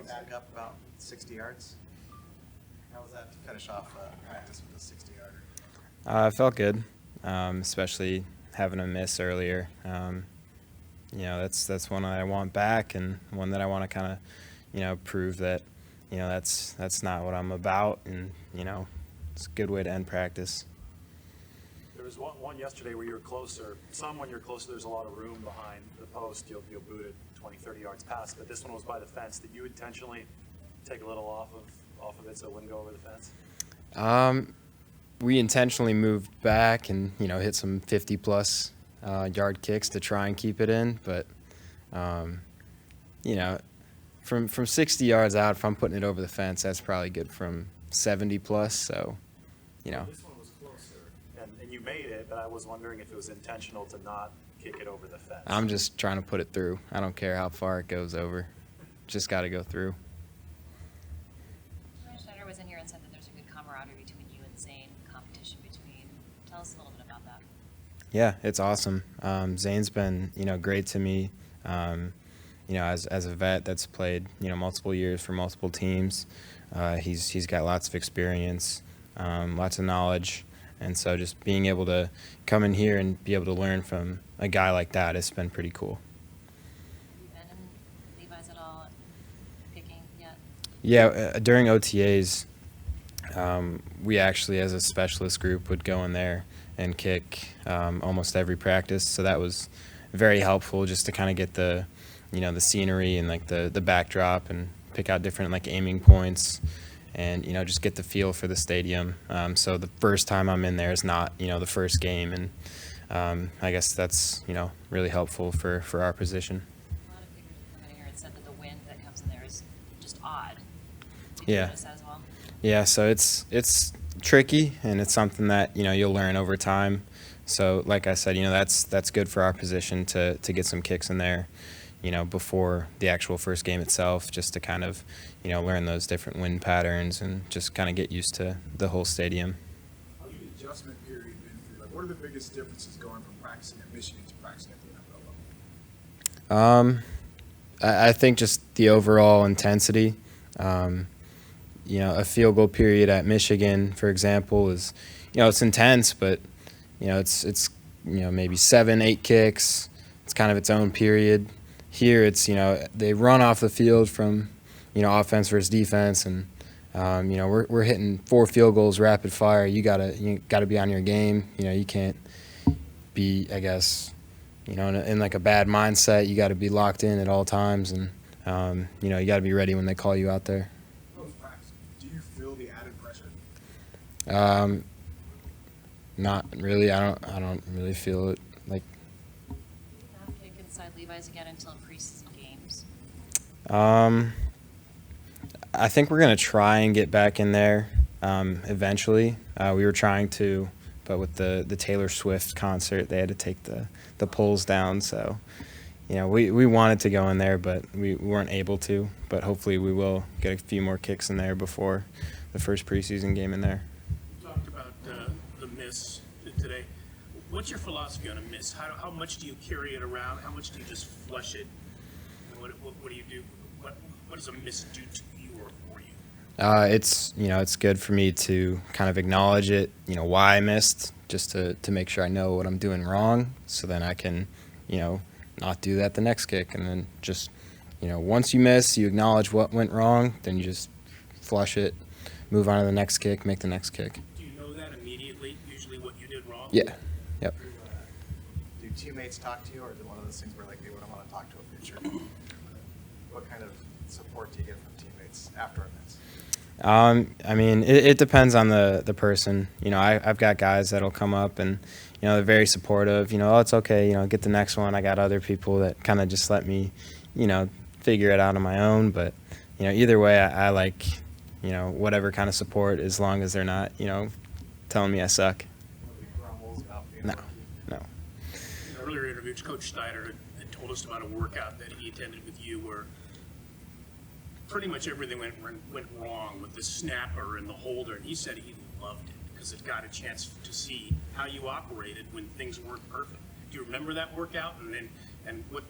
came back up about 60 yards. How was that to finish off practice with a 60-yarder? It felt good, especially having a miss earlier. That's one that I want back, and one that I want to kind of, prove that, that's not what I'm about, and it's a good way to end practice. There was one yesterday where you were closer. Some when you're closer, there's a lot of room behind the post. You'll boot it 20, 30 yards past. But this one was by the fence. Did you intentionally take a little off of it so it wouldn't go over the fence? We intentionally moved back and hit some 50-plus yard kicks to try and keep it in. But from 60 yards out, if I'm putting it over the fence, that's probably good from 70-plus. So This one was closer, and you made it. But I was wondering if it was intentional to not kick it over the fence. I'm just trying to put it through. I don't care how far it goes over. Just got to go through. Schneider was in here and said that there's a good camaraderie between you and Zane, competition between. Tell us a little bit about that. Yeah, it's awesome. Zane's been, great to me. As a vet that's played, multiple years for multiple teams. He's got lots of experience, lots of knowledge, and so just being able to come in here and be able to learn from a guy like that has been pretty cool. Have you been in Levi's at all kicking yet? Yeah, during OTAs, we actually, as a specialist group, would go in there and kick almost every practice. So that was very helpful just to kind of get the, the scenery and like the backdrop and pick out different like aiming points and, just get the feel for the stadium. So the first time I'm in there is not, the first game. And I guess that's, really helpful for our position. A lot of kickers have come in here and said that the wind that comes in there is just odd. Did you Yeah. notice that as well? Yeah, so it's tricky, and it's something that you'll learn over time. So, like I said, that's good for our position to get some kicks in there, before the actual first game itself, just to kind of learn those different wind patterns and just kind of get used to the whole stadium. How's the adjustment period been for you? Like, what are the biggest differences going from practicing at Michigan to practicing at the NFL level? I think just the overall intensity. A field goal period at Michigan, for example, is, it's intense, but, it's maybe 7-8 kicks. It's kind of its own period. Here, it's, they run off the field from, offense versus defense, and, we're hitting 4 field goals rapid fire. You gotta be on your game. You can't be, I guess, in like a bad mindset. You got to be locked in at all times, and, you got to be ready when they call you out there. Do you feel the added pressure? Not really. I don't really feel it. Like, Not kick inside Levi's again until preseason games. I think we're gonna try and get back in there eventually. We were trying to, but with the Taylor Swift concert, they had to take the polls down. So, we wanted to go in there, but we weren't able to. But hopefully, we will get a few more kicks in there before the first preseason game in there. You talked about the miss today. What's your philosophy on a miss? How much do you carry it around? How much do you just flush it? And what do you do? What does a miss do to you or for you? It's good for me to kind of acknowledge it, why I missed, just to make sure I know what I'm doing wrong, so then I can, not do that the next kick. And then just, once you miss, you acknowledge what went wrong, then you just flush it, move on to the next kick, make the next kick. Do you know that immediately, usually what you did wrong? Yeah. Yep. Do teammates talk to you, or is it one of those things where like they wouldn't want to talk to a pitcher? What kind of support do you get from teammates after a miss? It depends on the person. I've got guys that'll come up and, they're very supportive. Oh, it's okay. Get the next one. I got other people that kind of just let me, figure it out on my own. But, either way, I like, whatever kind of support, as long as they're not, telling me I suck. Nobody grumbles about being No, lucky? no. In an earlier interview, Coach Steiner had told us about a workout that he attended with you where pretty much everything went wrong with the snapper and the holder, and he said he loved it because it got a chance to see how you operated when things weren't perfect. Do you remember that workout? And what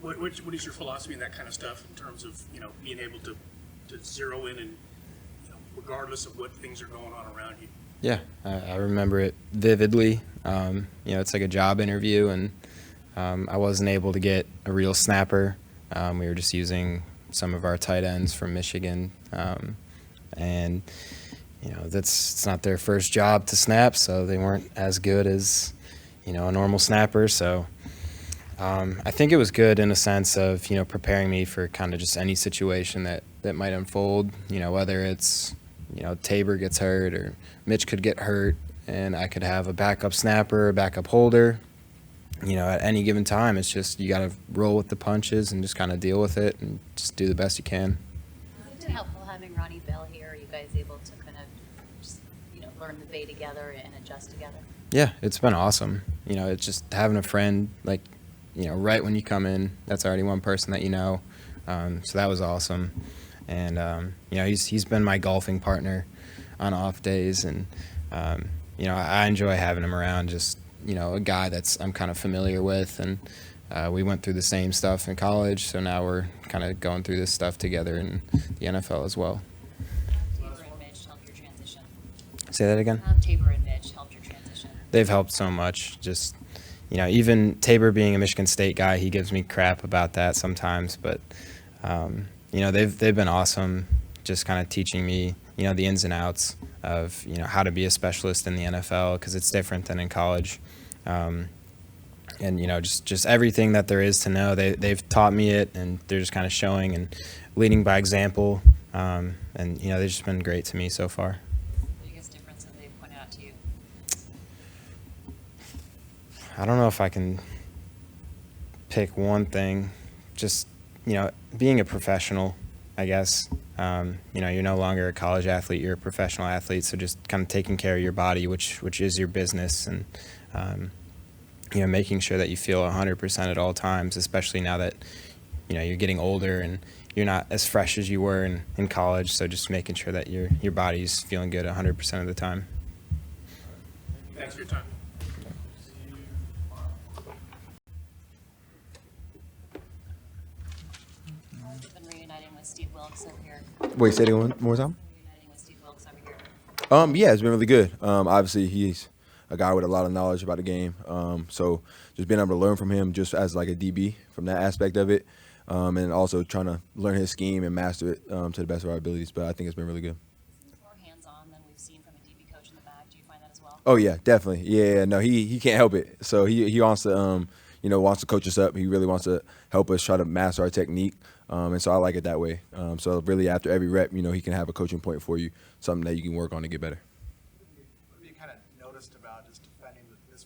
What is your philosophy in that kind of stuff in terms of, being able to zero in and, regardless of what things are going on around you? Yeah, I remember it vividly. It's like a job interview, and I wasn't able to get a real snapper. We were just using some of our tight ends from Michigan, and it's not their first job to snap, so they weren't as good as a normal snapper. So I think it was good in a sense of preparing me for kind of just any situation that might unfold. Whether it's Tabor gets hurt or Mitch could get hurt, and I could have a backup snapper, a backup holder. At any given time, it's just you got to roll with the punches and just kind of deal with it and just do the best you can. Has it been helpful having Ronnie Bell here? Are you guys able to kind of just, learn the bay together and adjust together? Yeah, it's been awesome. It's just having a friend, like, right when you come in, that's already one person that you know. So that was awesome. And, he's been my golfing partner on off days. And, I enjoy having him around, just, a guy I'm kind of familiar with. And we went through the same stuff in college, so now we're kind of going through this stuff together in the NFL as well. Tabor and Mitch helped your transition. Say that again? Tabor and Mitch helped your transition. They've helped so much. Just, even Tabor being a Michigan State guy, he gives me crap about that sometimes. But, they've been awesome, just kind of teaching me, the ins and outs of, how to be a specialist in the NFL, because it's different than in college. And, just everything that there is to know, they've taught me it, and they're just kind of showing and leading by example. And, they've just been great to me so far. The biggest difference that they've pointed out to you? I don't know if I can pick one thing. Just, being a professional, I guess. You're no longer a college athlete, you're a professional athlete, so just kind of taking care of your body, which is your business, and, making sure that you feel 100% at all times, especially now that, you're getting older and you're not as fresh as you were in college, so just making sure that your body's feeling good 100% of the time. Thanks for your time. Reuniting with Steve Wilkes over here. Wait, say it one more time. Reuniting with Steve Wilkes over here. Yeah, it's been really good. Obviously, he's a guy with a lot of knowledge about the game. So just being able to learn from him just as like a DB from that aspect of it, and also trying to learn his scheme and master it to the best of our abilities. But I think it's been really good. He's more hands-on than we've seen from a DB coach in the back. Do you find that as well? Oh yeah, definitely. Yeah, no, he can't help it. So he wants to wants to coach us up. He really wants to help us try to master our technique. And so I like it that way. So really after every rep, he can have a coaching point for you, something that you can work on to get better. What have you kind of noticed about just defending the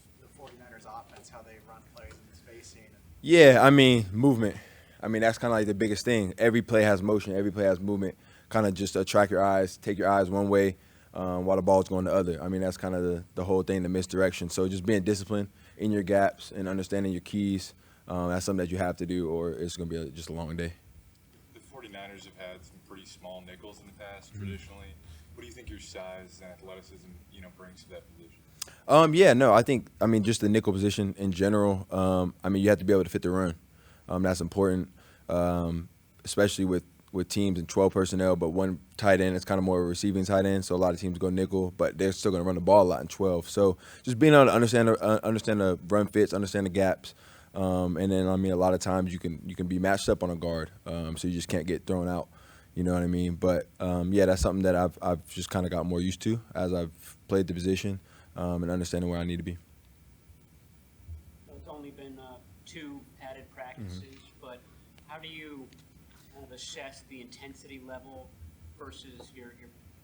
49ers offense, how they run plays and the spacing? Yeah, movement. That's kind of like the biggest thing. Every play has motion. Every play has movement. Kind of just attract your eyes, take your eyes one way while the ball's going the other. That's kind of the whole thing, the misdirection. So just being disciplined in your gaps and understanding your keys, that's something that you have to do, or it's going to be just a long day. The 49ers have had some pretty small nickels in the past, traditionally. What do you think your size and athleticism, brings to that position? I think, just the nickel position in general, you have to be able to fit the run. That's important, especially with teams in 12 personnel, but one tight end is kind of more of a receiving tight end, so a lot of teams go nickel, but they're still going to run the ball a lot in 12. So just being able to understand the run fits, understand the gaps, and then, a lot of times you can be matched up on a guard, so you just can't get thrown out, you know what I mean? But, that's something that I've just kind of got more used to as I've played the position and understanding where I need to be. It's only been 2 padded practices, but how do you kind of assess the intensity level versus your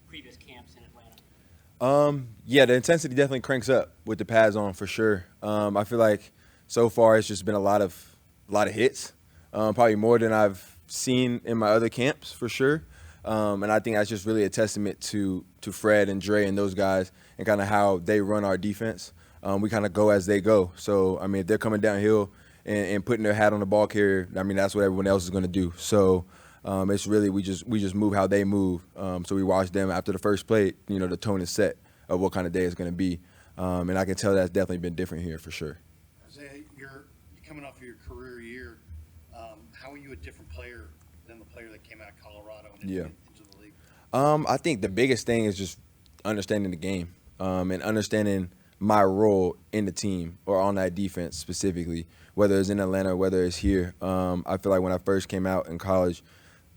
previous camps in Atlanta? The intensity definitely cranks up with the pads on for sure. I feel like so far it's just been a lot of hits, probably more than I've seen in my other camps for sure. And I think that's just really a testament to Fred and Dre and those guys and kind of how they run our defense. We kind of go as they go. So, if they're coming downhill and putting their hat on the ball carrier, that's what everyone else is going to do. So it's really we just move how they move. So we watch them after the first play, the tone is set of what kind of day it's going to be. And I can tell that's definitely been different here for sure. Isaiah, you're coming off of your career year. are you a different player than the player that came out of Colorado and Yeah. into the league? I think the biggest thing is just understanding the game, and understanding my role in the team or on that defense specifically, whether it's in Atlanta or whether it's here. I feel like when I first came out in college,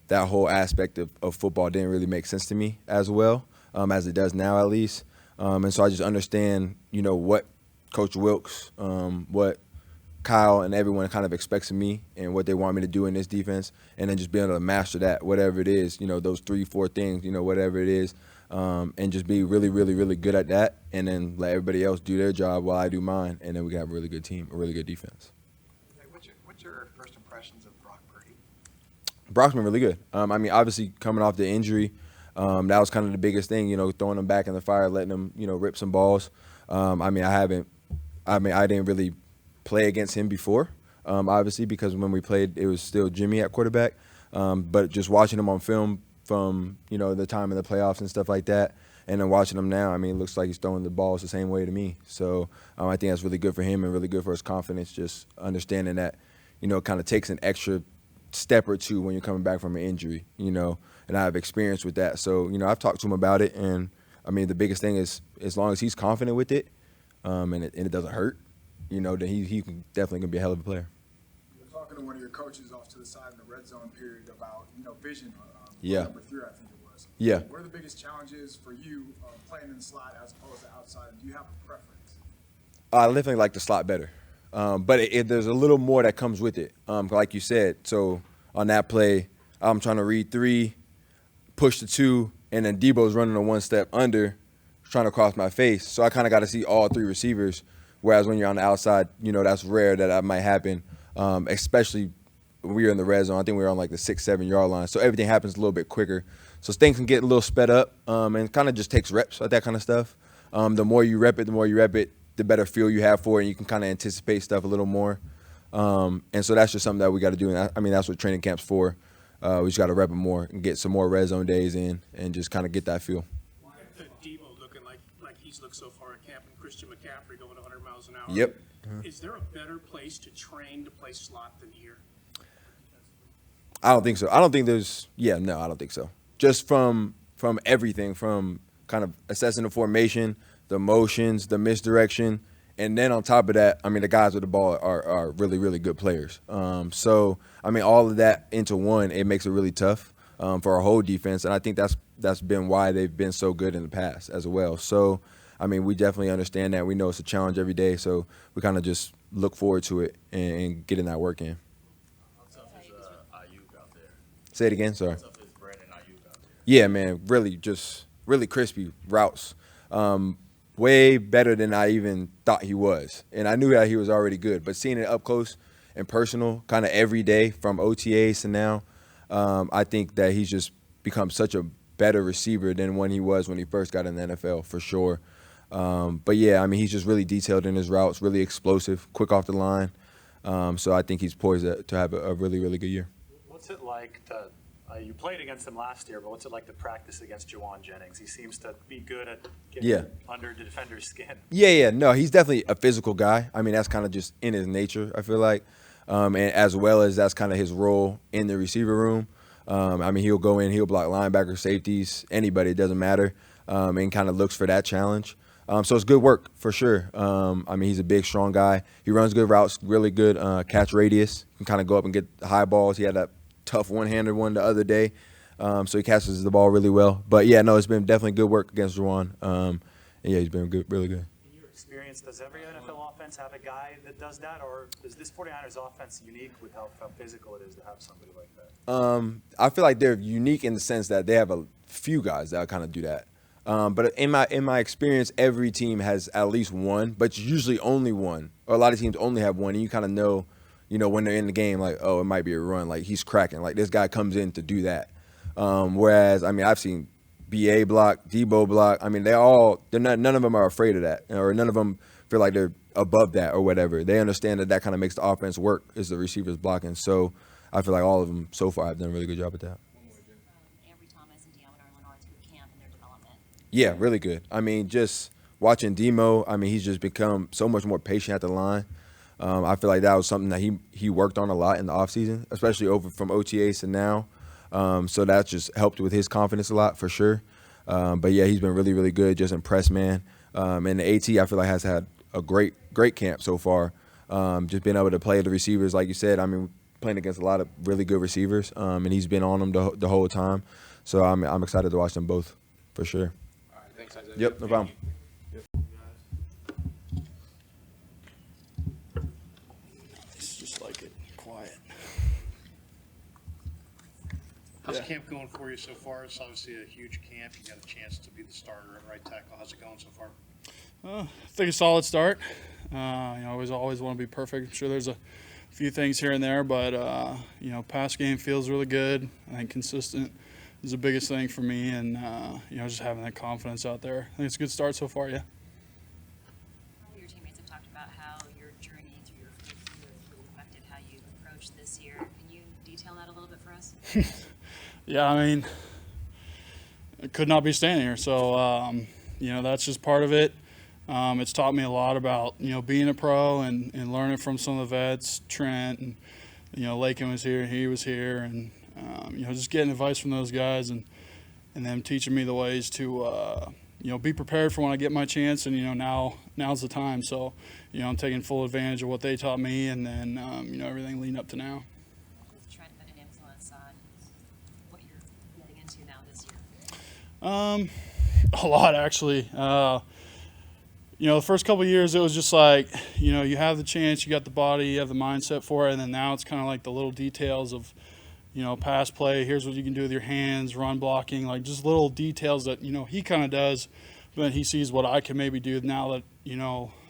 that whole aspect of football didn't really make sense to me as well, as it does now at least. And so I just understand, what Coach Wilkes, what Kyle and everyone kind of expects of me and what they want me to do in this defense, and then just being able to master that, whatever it is, those 3-4 things, whatever it is, and just be really, really, really good at that, and then let everybody else do their job while I do mine, and then we have a really good team, a really good defense. Hey, what's your first impressions of Brock Purdy? Brock's been really good. Obviously coming off the injury, that was kind of the biggest thing, throwing him back in the fire, letting him, rip some balls. I didn't really play against him before, obviously, because when we played, it was still Jimmy at quarterback. But just watching him on film from, the time in the playoffs and stuff like that, and then watching him now, it looks like he's throwing the balls the same way to me. So I think that's really good for him and really good for his confidence, just understanding that, it kind of takes an extra step or two when you're coming back from an injury, and I have experience with that. So, I've talked to him about it, and, the biggest thing is as long as he's confident with it, and it doesn't hurt, then he can definitely gonna be a hell of a player. You were talking to one of your coaches off to the side in the red zone period about, vision. Yeah. Number 3, I think it was. Yeah. What are the biggest challenges for you playing in the slot as opposed to outside? Do you have a preference? I definitely like the slot better, but there's a little more that comes with it. Like you said, so on that play, I'm trying to read 3, push the 2, and then Debo's running a 1 step under, trying to cross my face. So I kind of got to see all 3 receivers. Whereas when you're on the outside, that's rare that might happen, especially when we were in the red zone. I think we were on like the 6-7 yard line. So everything happens a little bit quicker. So things can get a little sped up, and kind of just takes reps at that kind of stuff. The more you rep it, the better feel you have for it, and you can kind of anticipate stuff a little more. And so that's just something that we got to do. And that's what training camp's for. We just got to rep it more and get some more red zone days in and just kind of get that feel. Debo looking like he's looked so far at camp, and Christian McCaffrey going 100 miles an hour. Yep. Is there a better place to train to play slot than here? I don't think so. I don't think so. Just from everything, from kind of assessing the formation, the motions, the misdirection, and then on top of that, the guys with the ball are really, really good players. So all of that into one, it makes it really tough for our whole defense, and I think that's been why they've been so good in the past as well. So, we definitely understand that. We know it's a challenge every day, so we kind of just look forward to it and getting that work in. How tough is Ayuk out there? Say it again, sorry. How tough is Brandon Ayuk out there? Yeah, man, really crispy routes. Way better than I even thought he was. And I knew that he was already good, but seeing it up close and personal kind of every day from OTAs to now, I think that he's just become such a better receiver than when he was when he first got in the NFL, for sure. But yeah, he's just really detailed in his routes, really explosive, quick off the line. So I think he's poised to have a really, really good year. What's it like to you played against him last year, but what's it like to practice against Juwan Jennings? He seems to be good at getting under the defender's skin. Yeah. No, he's definitely a physical guy. That's kind of just in his nature, I feel like. And as well as that's kind of his role in the receiver room. He'll go in, he'll block linebackers, safeties, anybody, it doesn't matter, and kind of looks for that challenge. So it's good work for sure. He's a big, strong guy. He runs good routes, really good catch radius. Can kind of go up and get the high balls. He had that tough one-handed one the other day. So he catches the ball really well. But, yeah, no, it's been definitely good work against Juwan. Yeah, he's been good, really good. In your experience, does every NFL offense have a guy that does that, or is this 49ers offense unique with how physical it is to have somebody like that? I feel like they're unique in the sense that they have a few guys that kind of do that. But in my experience, every team has at least one, but usually only one. Or a lot of teams only have one, and you kind of know, when they're in the game, like, oh, it might be a run. Like, he's cracking. Like, this guy comes in to do that. Whereas, I've seen BA block, Debo block. None of them are afraid of that, or none of them feel like they're above that or whatever. They understand that kind of makes the offense work, is the receivers blocking. So I feel like all of them so far have done a really good job at that. Yeah, really good. Just watching Demo, he's just become so much more patient at the line. I feel like that was something that he worked on a lot in the offseason, especially over from OTAs to now. So that just helped with his confidence a lot for sure. But yeah, he's been really, really good, just impressed, man. And the AT, I feel like, has had a great camp so far. Just being able to play the receivers, like you said. I mean, playing against a lot of really good receivers, and he's been on them the whole time. So I'm excited to watch them both for sure. All right, thanks, Isaiah. Yep, no problem. It's just like it, quiet. How's Yeah. camp going for you so far? It's obviously a huge camp. You got a chance to be the starter at right tackle. How's it going so far? I think a solid start. Always want to be perfect. I'm sure there's a few things here and there, but pass game feels really good. I think consistent is the biggest thing for me, and just having that confidence out there. I think it's a good start so far. Yeah. Your teammates have talked about how your journey through your fifth year really affected how you approached this year. Can you detail that a little bit for us? Yeah, I mean, I could not be standing here. So, that's just part of it. It's taught me a lot about, being a pro and learning from some of the vets, Trent, and, Lakin was here, he was here, and, just getting advice from those guys and them teaching me the ways to, be prepared for when I get my chance. And, now's the time. So, I'm taking full advantage of what they taught me and then, everything leading up to now. Has Trent been an influence on what you're getting into now this year? A lot, actually. The first couple of years, it was just like, you have the chance, you got the body, you have the mindset for it, and then now it's kind of like the little details of, pass play, here's what you can do with your hands, run blocking, like just little details that, he kind of does, but he sees what I can maybe do now that,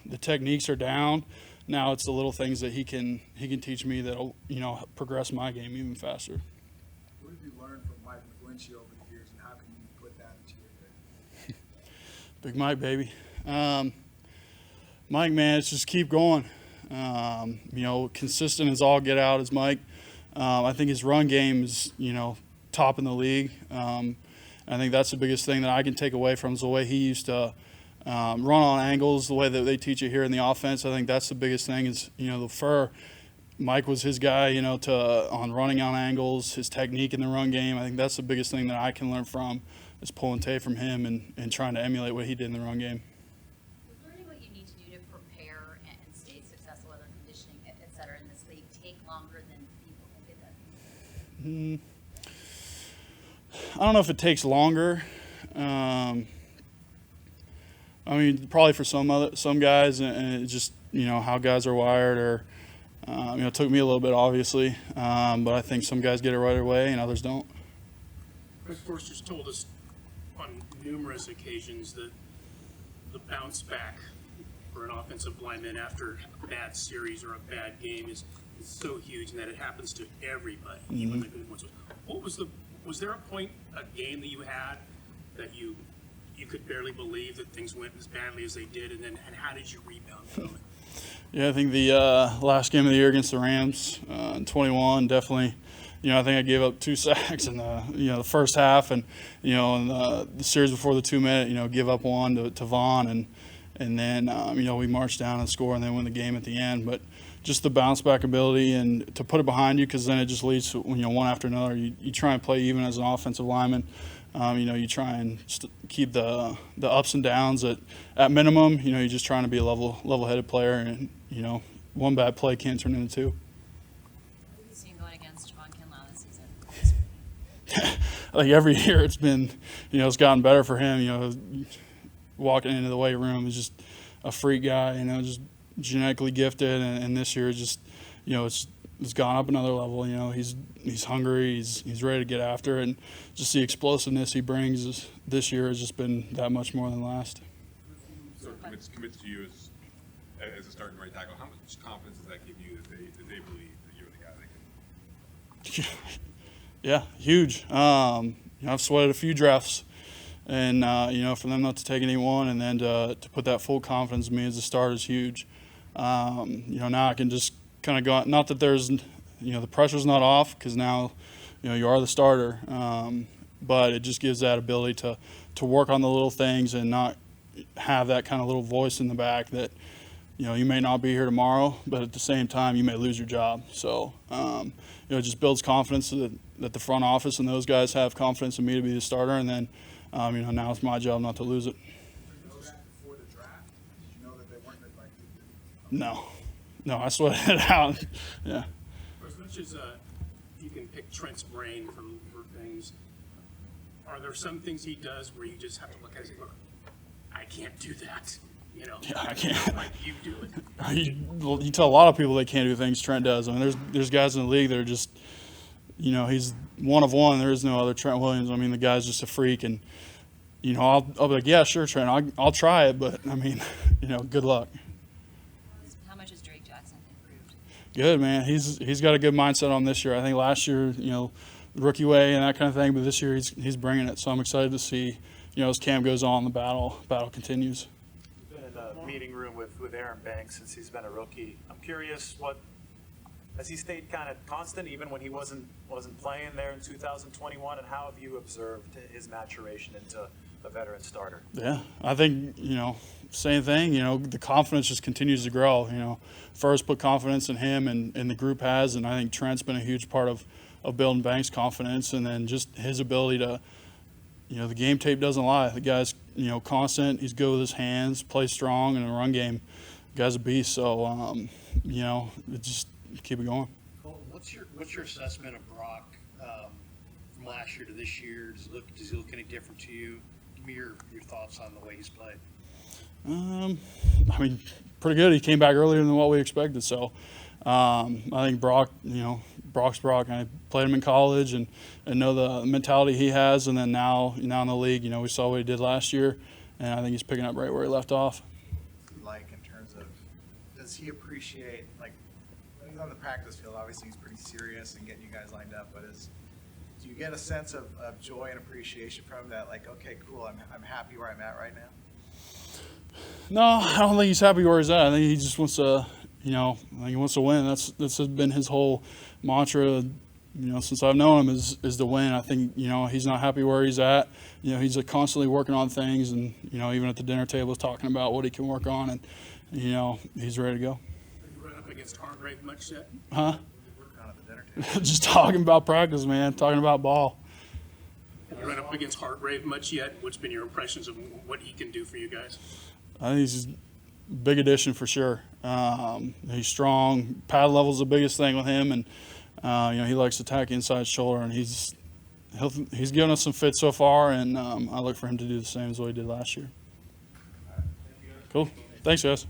the techniques are down. Now it's the little things that he can teach me that'll, progress my game even faster. What have you learned from Mike McGlinchey over the years, and how can you put that into your game? Big Mike, baby. Mike, man, it's just keep going. Consistent as all get out is Mike. I think his run game is, top in the league. I think that's the biggest thing that I can take away from is the way he used to run on angles, the way that they teach it here in the offense. I think that's the biggest thing is, the fur. Mike was his guy, on running on angles, his technique in the run game. I think that's the biggest thing that I can learn from is pulling tape from him and trying to emulate what he did in the run game. Learning what you need to do to prepare and stay successful, whether conditioning, et cetera, in this league, take longer than people think it does? I don't know if it takes longer. Probably for some guys, and it's just how guys are wired, or it took me a little bit, obviously, but I think some guys get it right away and others don't. Chris Forster's told us on numerous occasions that the bounce back for an offensive lineman after a bad series or a bad game is so huge, and that it happens to everybody, even the good ones. Was there a point, a game that you had that you could barely believe that things went as badly as they did, and how did you rebound from it? Yeah, I think the last game of the year against the Rams in 21, definitely. I think I gave up 2 sacks in the first half, and in the series before the 2-minute, give up one to Vaughn, and then we marched down and score and then win the game at the end. But just the bounce back ability and to put it behind you, because then it just leads to one after another. You try and play even as an offensive lineman. You try and keep the ups and downs at minimum. You're just trying to be a level-headed player, and one bad play can't turn into 2. What have you seen going against Javon Kinlaw this season? I think every year it's been, it's gotten better for him. Walking into the weight room is just a freak guy. Just genetically gifted, and this year just, it's gone up another level. He's hungry. He's ready to get after it, and just the explosiveness he brings this year has just been that much more than last. So commits to you as a starting right tackle. How much confidence does that give you that they believe that you're the guy that can? Yeah, huge. I've sweated a few drafts, and for them not to take anyone and then to put that full confidence in me as a starter is huge. Now I can just kind of go. Not that there's, the pressure's not off, because now, you are the starter. But it just gives that ability to work on the little things and not have that kind of little voice in the back that, you may not be here tomorrow, but at the same time, you may lose your job. So, it just builds confidence that the front office and those guys have confidence in me to be the starter. And then, now it's my job not to lose it. Did you know that before the draft? Did you know that they weren't like? No, I sweated it out. Yeah. For as much as you can pick Trent's brain for things, are there some things he does where you just have to look at it and say, look, I can't do that? Yeah, I can't. Like you do it. You tell a lot of people they can't do things Trent does. I mean, there's guys in the league that are just, he's one of one. There is no other Trent Williams. I mean, the guy's just a freak, and I'll be like, yeah, sure, Trent, I'll try it, but I mean, good luck. How much has Drake Jackson improved? Good, man. He's got a good mindset on this year. I think last year, rookie way and that kind of thing, but this year he's bringing it. So I'm excited to see, as Cam goes on, the battle continues. Been in a meeting room with Aaron Banks since he's been a rookie. I'm curious, has he stayed kind of constant even when he wasn't playing there in 2021, and how have you observed his maturation into a veteran starter? Yeah, I think, same thing, the confidence just continues to grow. First put confidence in him and the group has, and I think Trent's been a huge part of building Banks' confidence, and then just his ability to, the game tape doesn't lie. The guy's, constant. He's good with his hands, plays strong in the run game. The guy's a beast. So, just keep it going. Colton, what's your assessment of Brock from last year to this year? Does he look any different to you? Give me your thoughts on the way he's played. I mean, pretty good. He came back earlier than what we expected. So, I think Brock's Brock. I played him in college and know the mentality he has, and then now in the league, we saw what he did last year, and I think he's picking up right where he left off. Like in terms of, does he appreciate, like when he's on the practice field, obviously he's pretty serious and getting you guys lined up, but do you get a sense of joy and appreciation from him that, like, okay, cool, I'm happy where I'm at right now? No, I don't think he's happy where he's at. I think he just wants to, I think he wants to win. That's been his whole mantra, since I've known him is to win. I think, he's not happy where he's at. He's constantly working on things, and, even at the dinner table talking about what he can work on, and, he's ready to go. Have you run up against Hargrave much yet? Huh? Working on at the dinner table. Just talking about practice, man, talking about ball. Have you run up against Hargrave much yet? What's been your impressions of what he can do for you guys? I think he's a big addition for sure. He's strong. Pad level's the biggest thing with him, and he likes to attack inside shoulder, and he's given us some fits so far, and I look for him to do the same as what he did last year. Cool. Thanks, guys.